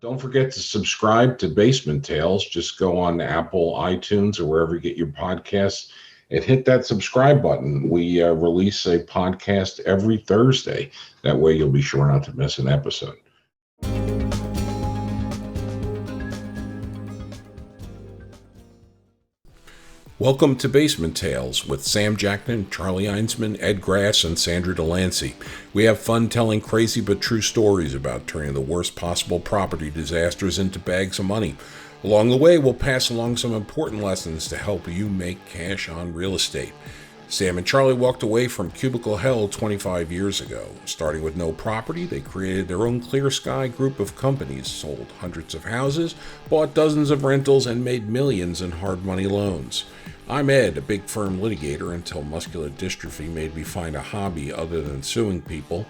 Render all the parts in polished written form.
Don't forget to subscribe to Basement Tales. Just go on Apple, iTunes, or wherever you get your podcasts and hit that subscribe button. We release a podcast every Thursday. That way you'll be sure not to miss an episode. Welcome to Basement Tales with Sam Jackman, Charlie Einsman, Ed Grass, and Sandra Delancey. We have fun telling crazy but true stories about turning the worst possible property disasters into bags of money. Along the way, we'll pass along some important lessons to help you make cash on real estate. Sam and Charlie walked away from cubicle hell 25 years ago. Starting with no property, they created their own Clear Sky group of companies, sold hundreds of houses, bought dozens of rentals, and made millions in hard money loans. I'm Ed, a big firm litigator until muscular dystrophy made me find a hobby other than suing people.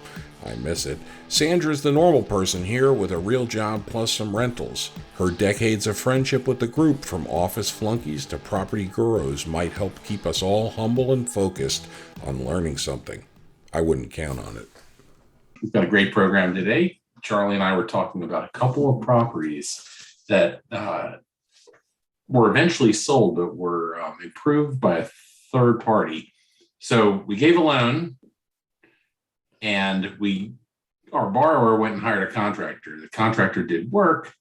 I miss it. Sandra's the normal person here with a real job plus some rentals. Her decades of friendship with the group, from office flunkies to property gurus, might help keep us all humble and focused on learning something. I wouldn't count on it. We've got a great program today. Charlie and I were talking about a couple of properties that were eventually sold but were improved by a third party. So we gave a loan, and our borrower went and hired a contractor. The contractor did work.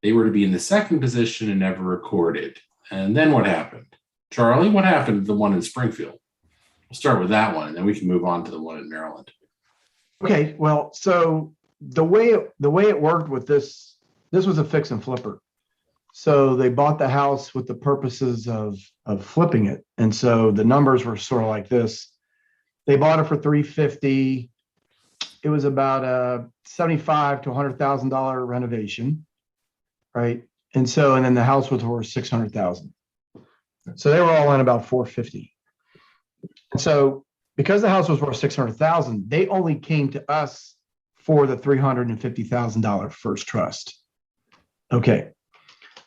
They were to be in the second position and never recorded. And then what happened? Charlie, what happened to the one in Springfield? We'll start with that one, and then we can move on to the one in Maryland. Okay, well, so the way it worked with this was a fix and flipper. So they bought the house with the purposes of flipping it. And so the numbers were sort of like this. They bought it for $350,000. It was about a $75,000 to $100,000 renovation, right? And then the house was worth $600,000. So they were all in about $450,000. And so because the house was worth $600,000, they only came to us for the $350,000 first trust. Okay.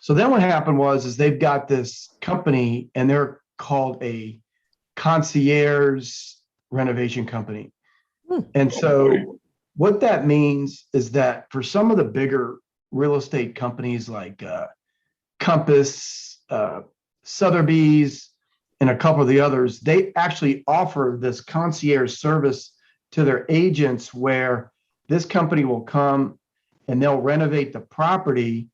So then what happened is they've got this company, and they're called a Concierge renovation company. And so what that means is that for some of the bigger real estate companies like Compass, Sotheby's, and a couple of the others, they actually offer this concierge service to their agents, where this company will come and they'll renovate the property,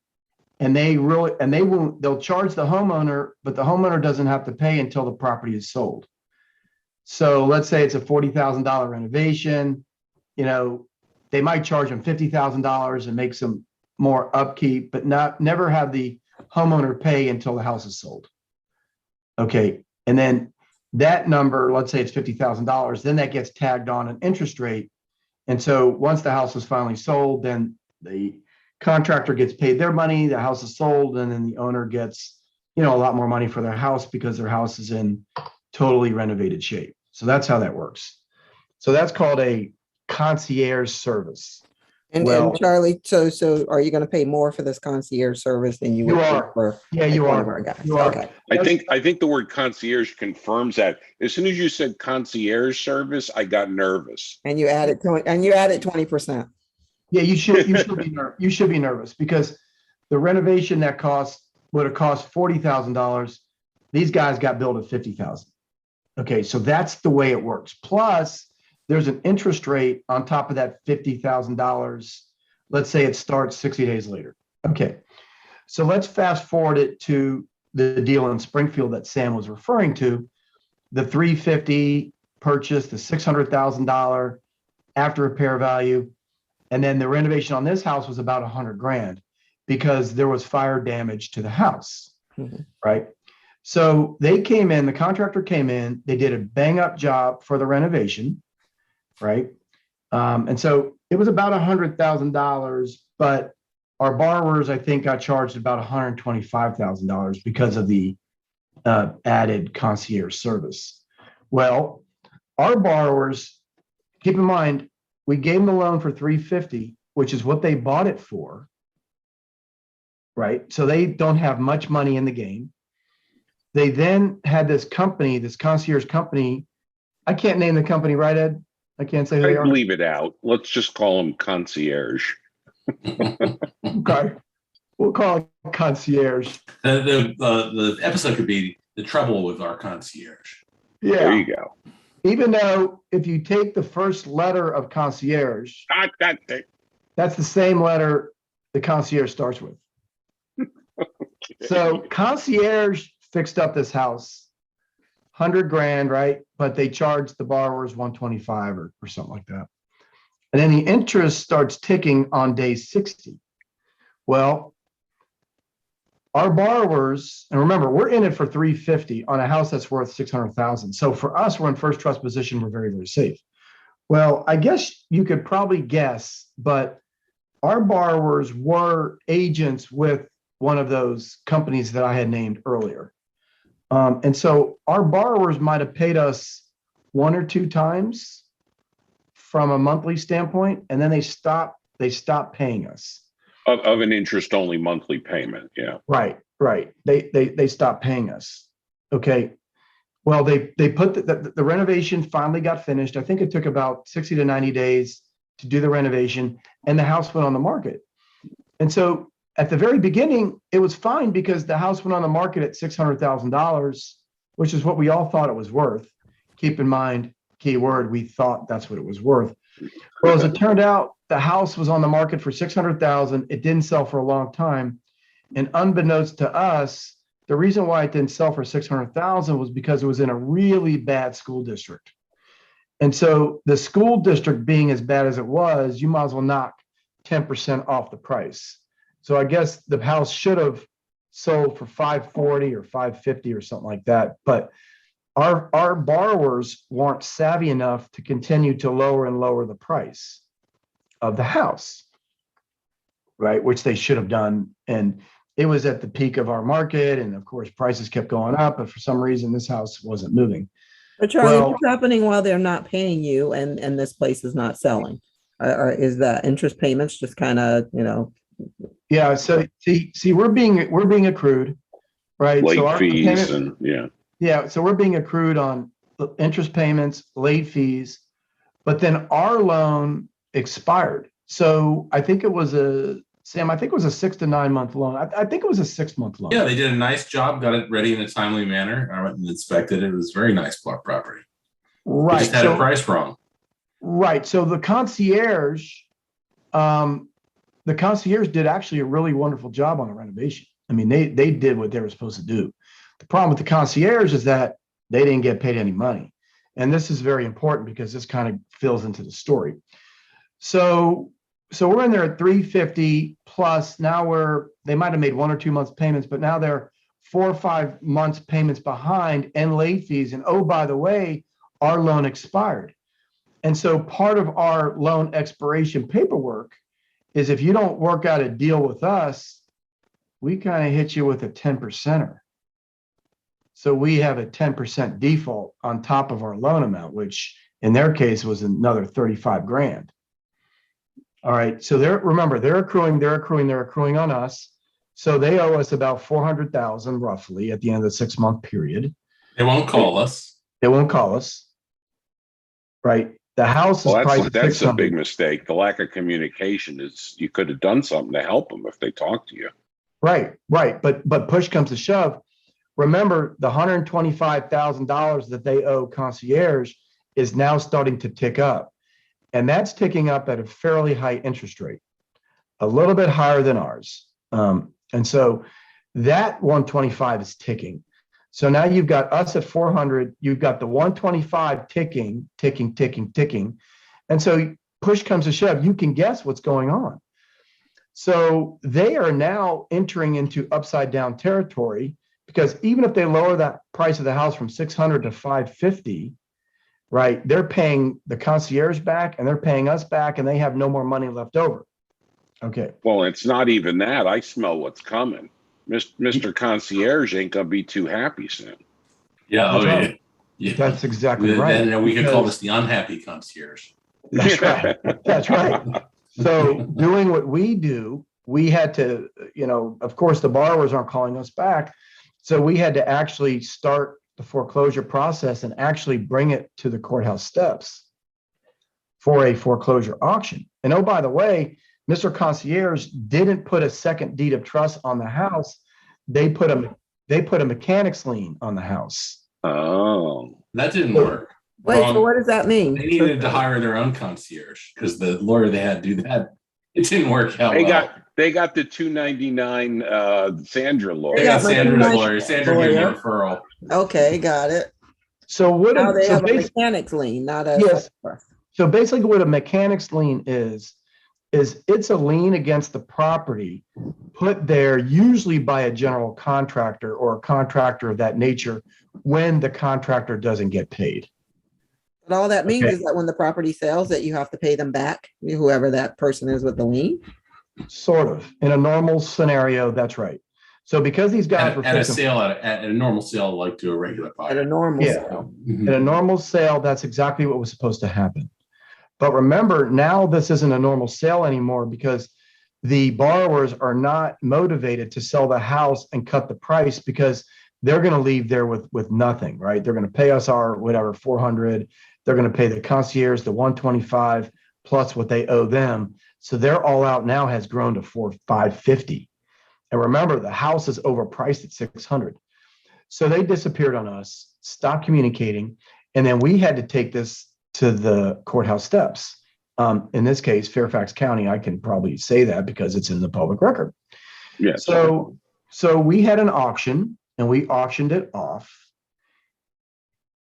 and they'll charge the homeowner, but the homeowner doesn't have to pay until the property is sold. So let's say it's a $40,000 renovation, they might charge them $50,000 and make some more upkeep, but never have the homeowner pay until the house is sold. Okay. And then that number, let's say it's $50,000, then that gets tagged on an interest rate. And so once the house is finally sold, then the contractor gets paid their money, the house is sold, and then the owner gets, a lot more money for their house because their house is in totally renovated shape. So that's how that works. So that's called a concierge service. And Charlie, so are you going to pay more for this concierge service than you would for? Yeah, you are. Okay. I think the word concierge confirms that. As soon as you said concierge service, I got nervous. And you added 20%. Yeah, you should be nervous because the renovation that would have cost $40,000. These guys got billed at $50,000. Okay, so that's the way it works. Plus, there's an interest rate on top of that $50,000. Let's say it starts 60 days later. Okay, so let's fast forward it to the deal in Springfield that Sam was referring to. The $350,000 purchase, the $600,000 after repair value. And then the renovation on this house was about $100,000 because there was fire damage to the house, right? So the contractor came in, they did a bang up job for the renovation, right? And so it was about $100,000, but our borrowers, I think, got charged about $125,000 because of the added concierge service. Well, our borrowers, keep in mind, we gave them the loan for $350,000, which is what they bought it for, right? So they don't have much money in the game. They then had this company, this concierge company. I can't name the company, right, Ed? I can't say who they are. Leave it out. Let's just call them concierge. Okay. We'll call it concierge. The episode could be The Trouble with Our Concierge. There Yeah. you go. Even though if you take the first letter of concierge, that's the same letter the concierge starts with. So concierge fixed up this house, 100 grand, right? But they charged the borrowers 125 or something like that. And then the interest starts ticking on day 60. Well, our borrowers, and remember, we're in it for 350 on a house that's worth 600,000. So for us, we're in first trust position. We're very, very safe. Well, I guess you could probably guess, but our borrowers were agents with one of those companies that I had named earlier. And so our borrowers might have paid us one or two times from a monthly standpoint, and then they stopped paying us. Of an interest-only monthly payment, yeah. Right. They stopped paying us. Okay. Well, they put the renovation finally got finished. I think it took about 60 to 90 days to do the renovation, and the house went on the market. And so at the very beginning, it was fine because the house went on the market at $600,000, which is what we all thought it was worth. Keep in mind, key word, we thought that's what it was worth. Well, as it turned out, the house was on the market for $600,000. It didn't sell for a long time. And unbeknownst to us, the reason why it didn't sell for $600,000 was because it was in a really bad school district. And so the school district being as bad as it was, you might as well knock 10% off the price. So I guess the house should have sold for 540 or 550 or something like that. But our borrowers weren't savvy enough to continue to lower and lower the price of the house, right? Which they should have done. And it was at the peak of our market. And of course, prices kept going up, but for some reason, this house wasn't moving. But Charlie, Well- what's happening while they're not paying you and this place is not selling? Or is the interest payments just kind of, Yeah. So see, we're being accrued, right? Late So our fees payment- and, yeah. Yeah, so we're being accrued on the interest payments, late fees, but then our loan expired. So I think it was a 6 to 9 month loan. I think it was a 6 month loan. Yeah, they did a nice job, got it ready in a timely manner. I went and inspected it. It was a very nice property. They Right. just had a price wrong. Right. So the concierge did actually a really wonderful job on the renovation. I mean, they did what they were supposed to do. The problem with the concierge is that they didn't get paid any money. And this is very important because this kind of fills into the story. So we're in there at 350 plus. Now they might have made 1 or 2 months payments, but now they're 4 or 5 months payments behind and late fees. And oh, by the way, our loan expired. And so part of our loan expiration paperwork is if you don't work out a deal with us, we kind of hit you with a 10%er. So we have a 10% default on top of our loan amount, which in their case was another 35 grand. All right. So they're accruing on us. So they owe us about 400,000 roughly at the end of the 6 month period. They won't call us. They won't call us. Right. The house is Well, priced that's a 600. big mistake. The lack of communication is, you could have done something to help them if they talked to you. Right. But push comes to shove. Remember, the $125,000 that they owe concierge is now starting to tick up. And that's ticking up at a fairly high interest rate, a little bit higher than ours. And so that 125 is ticking. So now you've got us at 400, you've got the 125 ticking. And so push comes to shove, you can guess what's going on. So they are now entering into upside down territory. Because even if they lower that price of the house from 600 to 550, right, they're paying the concierge back and they're paying us back and they have no more money left over. Okay. Well, it's not even that. I smell what's coming. Mr. Concierge ain't gonna be too happy soon. Yeah. That's Oh, yeah. right. Yeah. That's exactly right. Then we could call Because- this the unhappy concierge. That's right. That's right. So doing what we do, we had to, of course, the borrowers aren't calling us back. So we had to actually start the foreclosure process and actually bring it to the courthouse steps for a foreclosure auction. And oh, by the way, Mr. Concierge didn't put a second deed of trust on the house. They put a mechanics lien on the house. Oh, That didn't work. Wait, so Wrong. what does that mean? They needed to hire their own concierge because the lawyer they had to do that, it didn't work out well. they got the 299 Sandra They lawyer. got my Sandra's nice lawyer. Sandra gave me a lawyer. referral. Okay, got it. So what? Now they So have a basically, mechanics lien, not a. Yes. so basically, what a mechanics lien is it's a lien against the property put there usually by a general contractor or a contractor of that nature when the contractor doesn't get paid. But all that means Okay. is that when the property sells, that you have to pay them back, whoever that person is with the lien. Sort of. In a normal scenario, that's right. So because these guys were At a fixing, sale, at a normal sale, like to a regular At a buyer. normal Yeah. sale. Mhm. in a normal sale, that's exactly what was supposed to happen. But remember, now this isn't a normal sale anymore because the borrowers are not motivated to sell the house and cut the price because they're going to leave there with nothing, right? They're going to pay us our whatever 400. They're going to pay the concierge the 125 plus what they owe them. So their all out now has grown to 550. And remember, the house is overpriced at 600. So they disappeared on us, stopped communicating, and then we had to take this to the courthouse steps. In this case, Fairfax County, I can probably say that because it's in the public record. Yes. So we had an auction and we auctioned it off,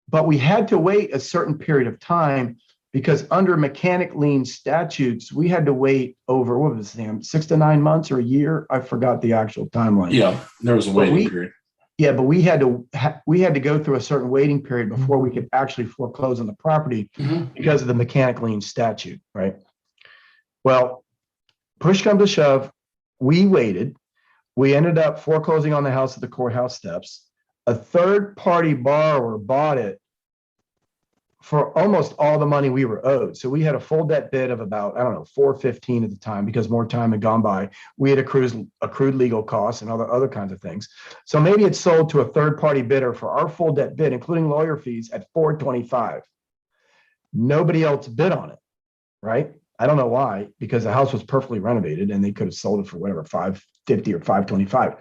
but we had to wait a certain period of time because under mechanic lien statutes, we had to wait over, what was it, 6 to 9 months or a year? I forgot the actual timeline. Yeah, there was a waiting period. Yeah, but we had to go through a certain waiting period before we could actually foreclose on the property Mhm. because of the mechanic lien statute, right? Well, push come to shove, we waited. We ended up foreclosing on the house at the courthouse steps. A third party borrower bought it for almost all the money we were owed. So we had a full debt bid of about, I don't know, 415 at the time because more time had gone by. We had accrued legal costs and other kinds of things. So maybe it sold to a third party bidder for our full debt bid, including lawyer fees at 425. Nobody else bid on it, right? I don't know why, because the house was perfectly renovated and they could have sold it for whatever, 550 or 525.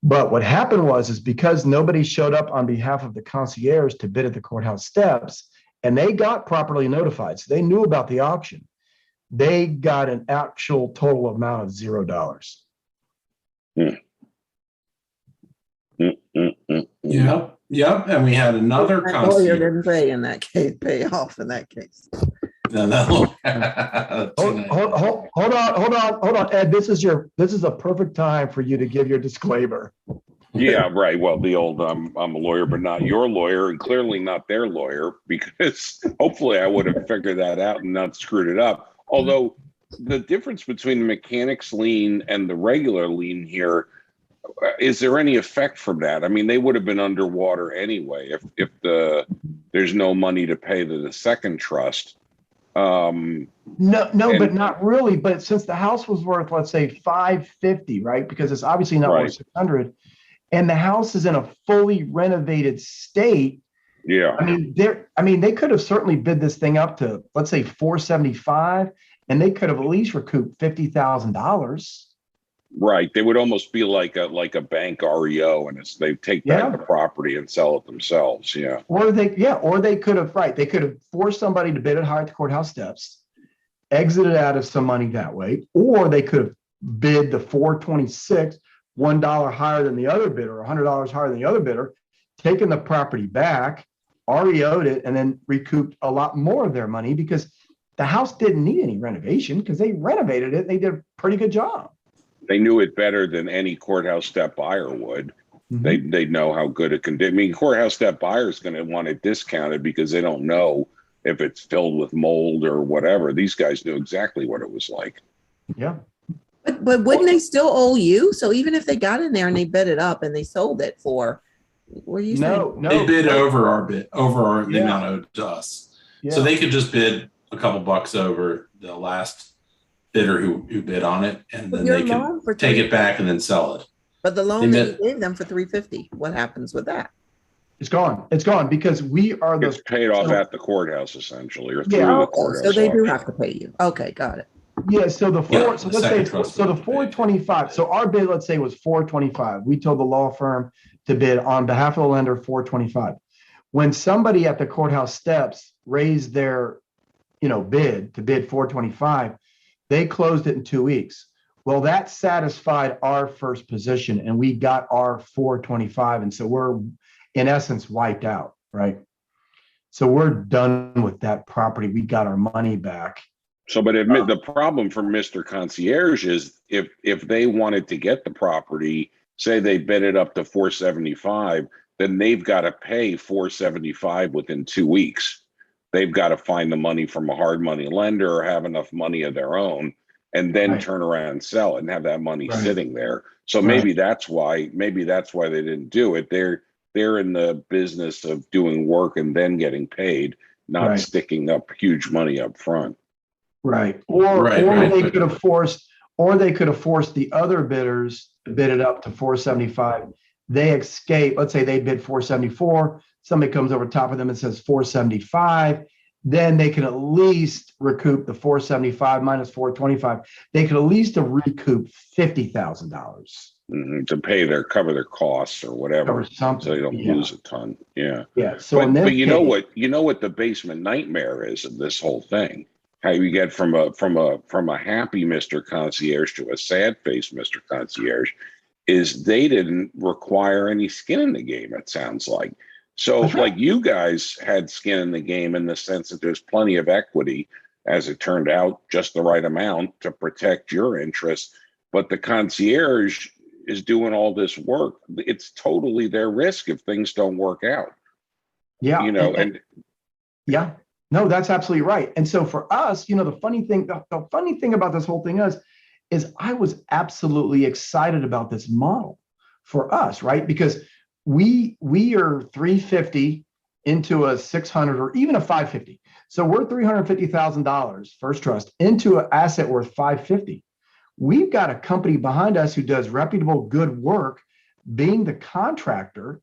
But what happened is because nobody showed up on behalf of the concierge to bid at the courthouse steps, and they got properly notified, so they knew about the auction, they got an actual total amount of $0. Yep. And we had another That lawyer concierge. didn't pay in that case, pay off in that case. No. Hold on, Ed. This is a perfect time for you to give your disclaimer. Yeah, right. Well, the old I'm a lawyer, but not your lawyer, and clearly not their lawyer, because hopefully I would have figured that out and not screwed it up. Although the difference between the mechanics lien and the regular lien here, is there any effect from that? I mean, they would have been underwater anyway if there's no money to pay the second trust. No, but not really. But since the house was worth, let's say 550, right? Because it's obviously not Right. worth 600, and the house is in a fully renovated state. Yeah. I mean, they could have certainly bid this thing up to, let's say, 475, and they could have at least recouped $50,000. Right. They would almost be like a bank REO, and they take back the property and sell it themselves. Yeah. Or they could have, right. They could have forced somebody to bid it high at the courthouse steps, exited out of some money that way, or they could have bid the 426, $1 higher than the other bidder, $100 higher than the other bidder, taken the property back, REO'd it, and then recouped a lot more of their money because the house didn't need any renovation because they renovated it. They did a pretty good job. They knew it better than any courthouse step buyer would. Mm-hmm. They know how good it can do. I mean, courthouse step buyer is going to want it discounted because they don't know if it's filled with mold or whatever. These guys knew exactly what it was like. Yeah. But wouldn't they still owe you? So even if they got in there and they bid it up and they sold it for, what are you saying? No. They bid over the Yeah. amount owed to us. Yeah. So they could just bid a couple bucks over the last bidder who bid on it, and then Your they loan for can take it $350. back and then sell it. But the loan They that you gave them for $350, what happens with that? It's gone. It's gone because we are It's the paid off So- at the courthourse essentially, or through Yeah. the Oh, courthouse. so they do auction. have to pay you. Okay, got it. Yeah, so the Yeah, four, so the let's say, second trust so the would be paid. 425, so our bid, let's say, was 425. We told the law firm to bid on behalf of the lender 425. When somebody at the courthouse steps raised their, bid to bid 425, they closed it in 2 weeks. Well, that satisfied our first position and we got our 425. And so we're in essence wiped out, right? So we're done with that property. We got our money back. So, but admit the problem for Mr. Concierge is if they wanted to get the property, say they bid it up to 475, then they've got to pay 475 within 2 weeks. They've got to find the money from a hard money lender or have enough money of their own, and then Right. turn around and sell it and have that money Right. sitting there. So Right. maybe that's why they didn't do it. They're in the business of doing work and then getting paid, not Right. sticking up huge money up front. Right. Or they could have forced, the other bidders to bid it up to 475. They escape. Let's say they bid 474. Somebody comes over top of them and says 475. Then they can at least recoup the 475 minus 425. They could at least have recouped $50,000. To cover their costs or whatever, Or something. so they don't Yeah. lose a ton. Yeah. Yeah. So in this But you case, know what the basement nightmare is of this whole thing? How you get from a happy Mr. Concierge to a sad face Mr. Concierge is they didn't require any skin in the game, it sounds like. So That's right. like you guys had skin in the game in the sense that there's plenty of equity, as it turned out, just the right amount to protect your interests. But the concierge is doing all this work. It's totally their risk if things don't work out. yeah. And Yeah, no, that's absolutely right. And so for us, the funny thing about this whole thing is I was absolutely excited about this model for us, right? Because we are 350 into a 600 or even a 550. So we're $350,000 first trust into an asset worth 550. We've got a company behind us who does reputable, good work, being the contractor.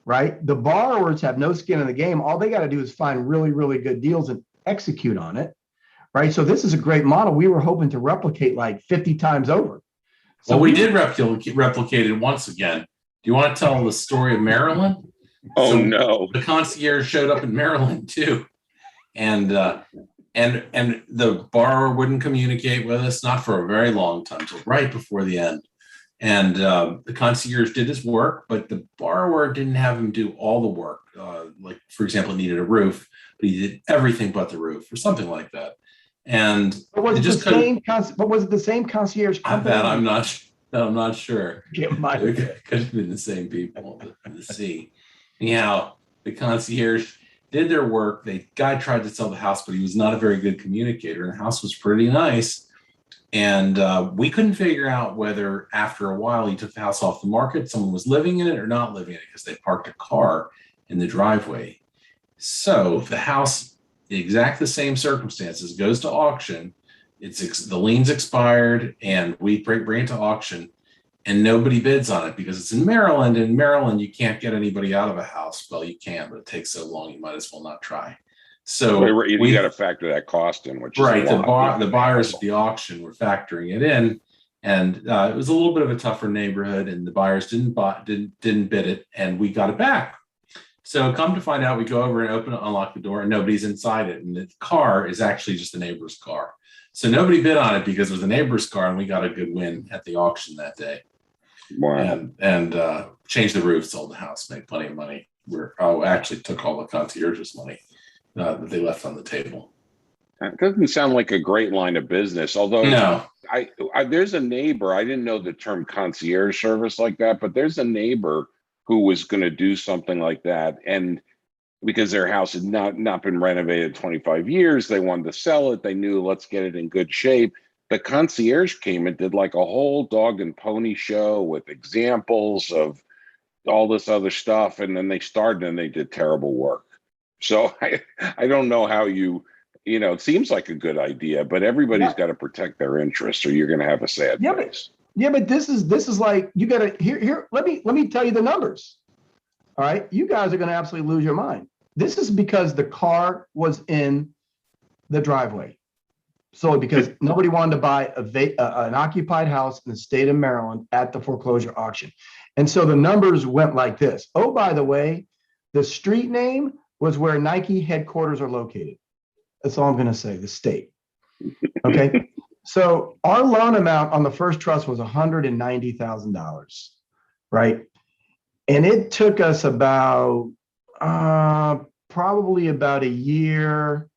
Right? The borrowers have no skin in the game. All they got to do is find really, really good deals and execute on it. Right? So this is a great model. We were hoping to replicate like 50 times over. So well, we did replicate it once again. Do you want to tell the story of Maryland? oh no. The concierge showed up in Maryland too. And the borrower wouldn't communicate with us, not for a very long time, until right before the end. And the concierge did his work, but the borrower didn't have him do all the work. Like, for example, needed a roof, but he did everything but the roof or something like that. And but was it the same concierge company? That I'm not sure. It might have been. It could have been the same people to see. Anyhow, the concierge did their work. The guy tried to sell the house, but he was not a very good communicator. And the house was pretty nice. And we couldn't figure out whether after a while he took the house off the market, someone was living in it or not living in it, because they parked a car in the driveway. So the house, exactly the same circumstances, goes to auction. The lien's expired, and we bring it to auction, and nobody bids on it because it's in Maryland. In Maryland, you can't get anybody out of a house. Well, you can, but it takes so long, you might as well not try. So you got to factor that cost in, which right. is a lot. The buyers at the auction were factoring it in, and it was a little bit of a tougher neighborhood, and the buyers didn't bid it, and we got it back. So come to find out, we go over and unlock the door, and nobody's inside it, and the car is actually just the neighbor's car. So nobody bid on it because it was a neighbor's car, and we got a good win at the auction that day. Wow. And changed the roof, sold the house, made plenty of money. Actually took all the concierge's money that they left on the table. That doesn't sound like a great line of business. Although no, I there's a neighbor, I didn't know the term concierge service like that, but there's a neighbor who was going to do something like that. And because their house had not been renovated 25 years, they wanted to sell it. They knew, let's get it in good shape. The concierge came and did like a whole dog and pony show with examples of all this other stuff. And then they started and they did terrible work. So I don't know how it seems like a good idea, but everybody's got to protect their interests or you're going to have a sad face. But this is like, you got to here. Let me tell you the numbers. All right. You guys are going to absolutely lose your mind. This is because the car was in the driveway. solely because nobody wanted to buy an occupied house in the state of Maryland at the foreclosure auction. And so the numbers went like this. Oh, by the way, the street name was where Nike headquarters are located. That's all I'm going to say, the state. Okay. So our loan amount on the first trust was $190,000, right? And it took us about probably about a year,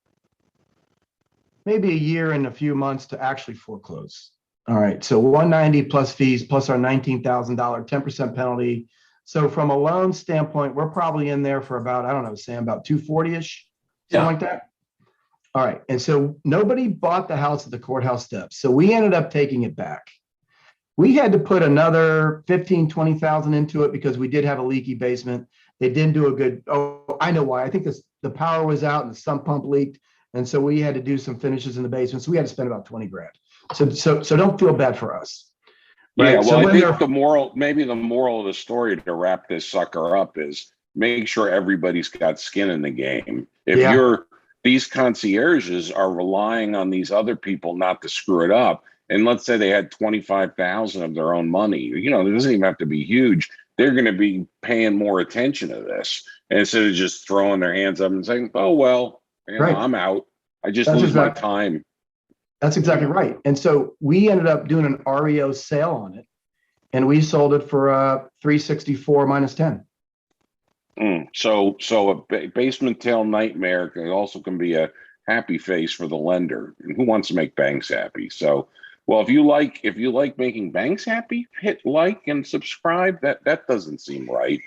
maybe a year and a few months to actually foreclose. All right. So 190 plus fees, plus our $19,000, 10% penalty. So from a loan standpoint, we're probably in there for about, I don't know, Sam, about 240-ish, something like that. All right. And so nobody bought the house at the courthouse steps. So we ended up taking it back. We had to put another 15, 20,000 into it because we did have a leaky basement. They didn't do a good, oh, I know why. I think the power was out and the sump pump leaked. And so we had to do some finishes in the basement. So we had to spend about 20 grand. So don't feel bad for us. Right? Yeah, well, so I think maybe the moral of the story to wrap this sucker up is make sure everybody's got skin in the game. If these concierges are relying on these other people not to screw it up, and let's say they had 25,000 of their own money, it doesn't even have to be huge. They're going to be paying more attention to this instead of just throwing their hands up and saying, "Oh well, I'm out. I just lose my time." That's exactly right. And so we ended up doing an REO sale on it, and we sold it for 364 minus 10. So a basement tail nightmare can be a happy face for the lender. And who wants to make banks happy? So, well, if you like making banks happy, hit like and subscribe. That doesn't seem right.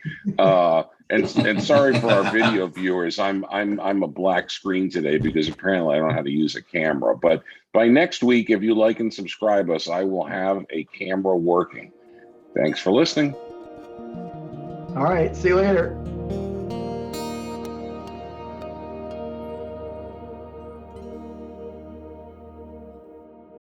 And sorry for our video viewers. I'm a black screen today because apparently I don't know how to use a camera. But by next week, if you like and subscribe us, I will have a camera working. Thanks for listening. All right. See you later.